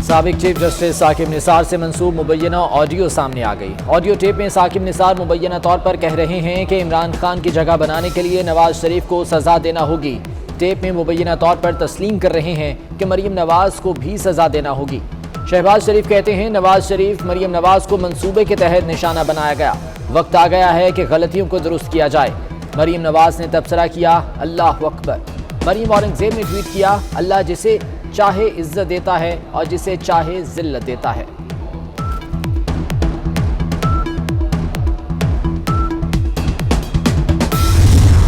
साबिक chief justice Saqib Nisar से मंसूब मुबैना audio सामने आ गई। ऑडियो टेप में साकिब निसार मुबैना तौर पर कह रहे हैं कि इमरान खान की जगह बनाने के लिए नवाज शरीफ को सजा देना होगी। टेप में मुबैना तौर पर तस्लीम कर रहे हैं कि मरीम नवाज को भी सजा देना होगी। शहबाज शरीफ कहते हैं नवाज शरीफ मरीम नवाज को मंसूबे के तहत निशाना बनाया गया। वक्त आ गया है कि गलतियों को दुरुस्त किया जाए। मरीम नवाज ने तबसरा किया अल्लाह अकबर। मरीम औरंगजेब ने ट्वीट किया अल्लाह जिसे चाहे इज्जत देता है और जिसे चाहे जिल्लत देता है।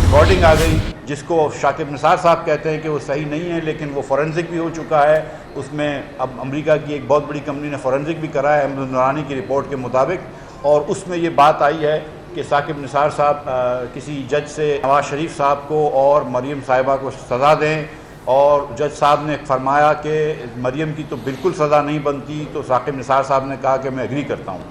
रिकॉर्डिंग आ गई जिसको शाकिब निसार साहब कहते हैं कि वो सही नहीं है, लेकिन वो फॉरेंसिक भी हो चुका है। उसमें अब अमेरिका की एक बहुत बड़ी कंपनी ने फॉरेंसिक भी करा है अहमद नूरानी की रिपोर्ट के मुताबिक, और उसमें ये बात आई है कि साकिब निसार साहब किसी जज से नवाज शरीफ साहब को और मरीम साहिबा को सज़ा दें, और जज साहब ने फरमाया कि मरीम की तो बिल्कुल सज़ा नहीं बनती, तो साकिब निसार साहब ने कहा कि मैं एग्री करता हूँ।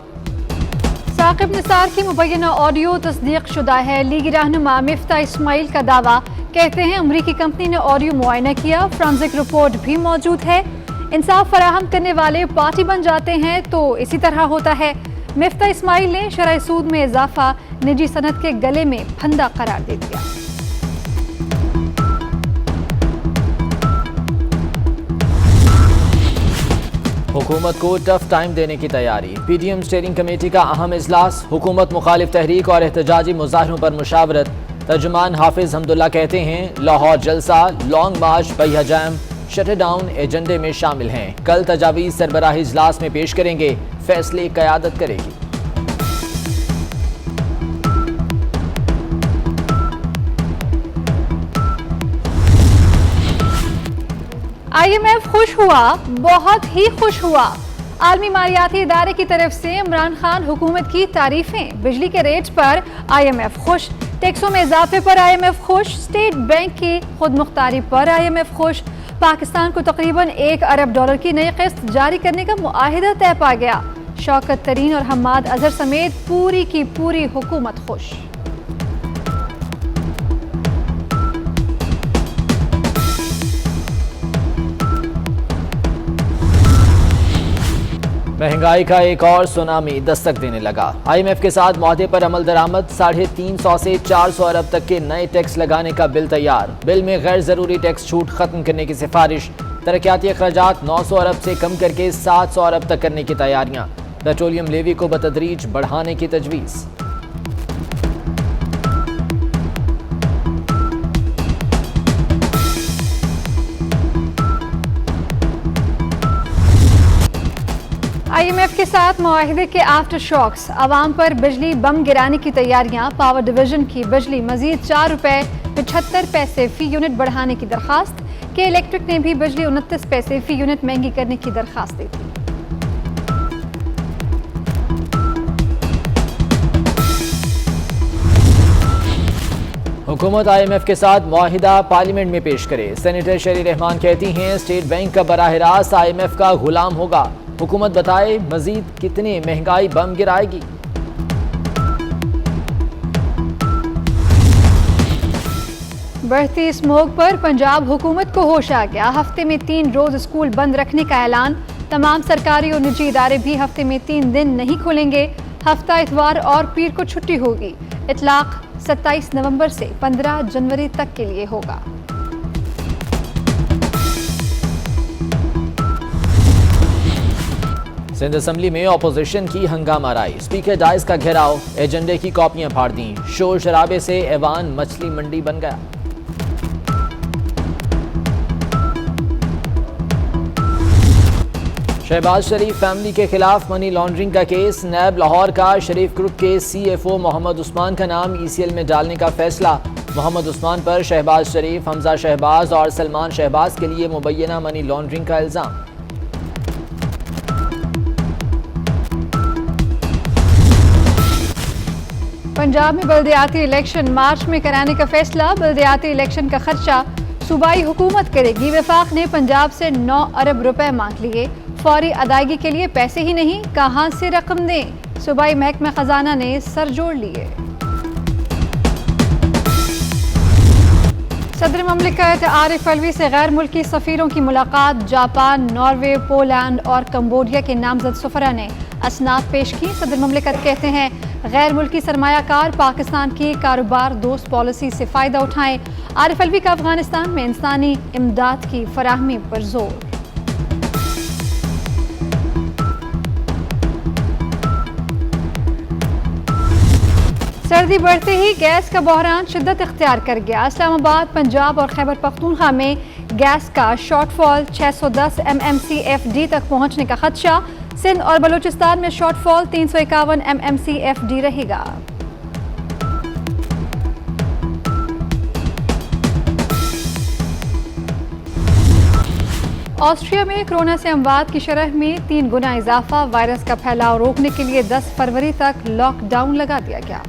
साकिब निसार की मुबैना ऑडियो तस्दीक शुदा है। लीगी रहनुमा मिफ्ता इस्माइल का दावा, कहते हैं अमरीकी कंपनी ने ऑडियो मुआयना किया, फोरेंसिक रिपोर्ट भी मौजूद है। इंसाफ फराहम करने वाले पार्टी बन जाते हैं तो इसी तरह होता है। मिफ्ता इस्माइल ने शरह सूद में इजाफा निजी सनत के गले में फंदा करार दे दिया। हुकूमत को टफ टाइम देने की तैयारी। पीडीएम स्टीयरिंग कमेटी का अहम इजलास। हुकूमत मुखालिफ तहरीक और एहतजाजी मुजाहरों पर मुशावरत। तर्जुमान हाफिज हमदुल्ला कहते हैं लाहौर जलसा, लॉन्ग मार्च, पहिया जैम, शटर डाउन एजेंडे में शामिल हैं। कल तजावीज़ सरबराही इजलास में पेश करेंगे, फैसले क़यादत करेगी। IMF खुश हुआ, बहुत ही खुश हुआ। आलमी मालियाती इदारे की तरफ से इमरान खान हुकूमत की तारीफें। बिजली के रेट पर IMF खुश, टैक्सों में इजाफे पर IMF खुश, स्टेट बैंक की खुद मुख्तारी पर IMF खुश। पाकिस्तान को तकरीबन $1 अरब की नई किस्त जारी करने का मुआहिदा तय पा गया। शौकत तरीन और हम्माद अजहर समेत पूरी की पूरी हुकूमत खुश। महंगाई का एक और सुनामी दस्तक देने लगा। IMF के साथ मुआहदे पर अमल दरामद। 350 से 400 अरब तक के नए टैक्स लगाने का बिल तैयार। बिल में गैर जरूरी टैक्स छूट खत्म करने की सिफारिश। तरक्याती अखराजात 900 अरब से कम करके 700 अरब तक करने की तैयारियां। पेट्रोलियम लेवी को बतदरीज बढ़ाने की तजवीज़। IMF के साथ मुआहिदे के आफ्टर शॉक्स। आवाम पर बिजली बम गिराने की तैयारियां। पावर डिवीजन की बिजली मजीद ₹4.75 फी यूनिट बढ़ाने की दरखास्त। के इलेक्ट्रिक ने भी बिजली 29 पैसे फी यूनिट महंगी करने की दरखास्त दी थी। हुकूमत IMF के साथ मुआहिदा पार्लियामेंट में पेश करे। सेनेटर शरी रहमान कहती हैं स्टेट बैंक का बराह रास्त IMF का गुलाम होगा। हुकूमत बताए मजीद कितने महंगाई बम गिराएगी। बढ़ती स्मोक पर पंजाब हुकूमत को होश आ गया। हफ्ते में 3 रोज स्कूल बंद रखने का ऐलान। तमाम सरकारी और निजी इदारे भी हफ्ते में 3 दिन नहीं खुलेंगे। हफ्ता इतवार और पीर को छुट्टी होगी। इतलाक 27 नवंबर से 15 जनवरी तक के लिए होगा। सिंध असम्बली में अपोजिशन की हंगामा राय। स्पीकर डाइस का घेराव। एजेंडे की कॉपियां फाड़ दी। शोर शराबे से ऐवान मछली मंडी बन गया। शहबाज शरीफ फैमिली के खिलाफ मनी लॉन्ड्रिंग का केस। नैब लाहौर का शरीफ ग्रुप के CFO मोहम्मद उस्मान का नाम ECL में डालने का फैसला। मोहम्मद उस्मान पर शहबाज शरीफ, हमजा शहबाज और सलमान शहबाज के लिए मुबैना मनी लॉन्ड्रिंग का इल्जाम। पंजाब में बल्दियाती इलेक्शन मार्च में कराने का फैसला। बल्दियाती इलेक्शन का खर्चा सूबाई हुकूमत करेगी। वफाक ने पंजाब से 9 अरब रुपए मांग लिए। फौरी अदायगी के लिए पैसे ही नहीं, कहां से रकम दें। सूबाई महकमा खजाना ने सर जोड़ लिए। सदर ममलिकत आरिफ अलवी से गैर मुल्की सफ़ीरों की मुलाकात। जापान, नॉर्वे, पोलैंड और कम्बोडिया के नामजद सफरा ने असनाद पेश की। सदर ममलिकत कहते हैं गैर मुल्की सरमायाकार पाकिस्तान की कारोबार दोस्त पॉलिसी से फ़ायदा उठाएं। आरिफ अलवी का अफगानिस्तान में इंसानी इमदाद की फराहमी पर जोर। सर्दी बढ़ते ही गैस का बहरान शिद्दत इख्तियार कर गया। इस्लामाबाद, पंजाब और खैबर पख्तूनख्वा में गैस का शॉर्टफॉल 610 MMCFD तक पहुंचने का खदशा। सिंध और बलूचिस्तान में शॉर्टफॉल 351 MMCFD रहेगा। ऑस्ट्रिया में कोरोना से अमवात की शरह में 3 गुना इजाफा। वायरस का फैलाव रोकने के लिए 10 फरवरी तक लॉकडाउन लगा दिया गया।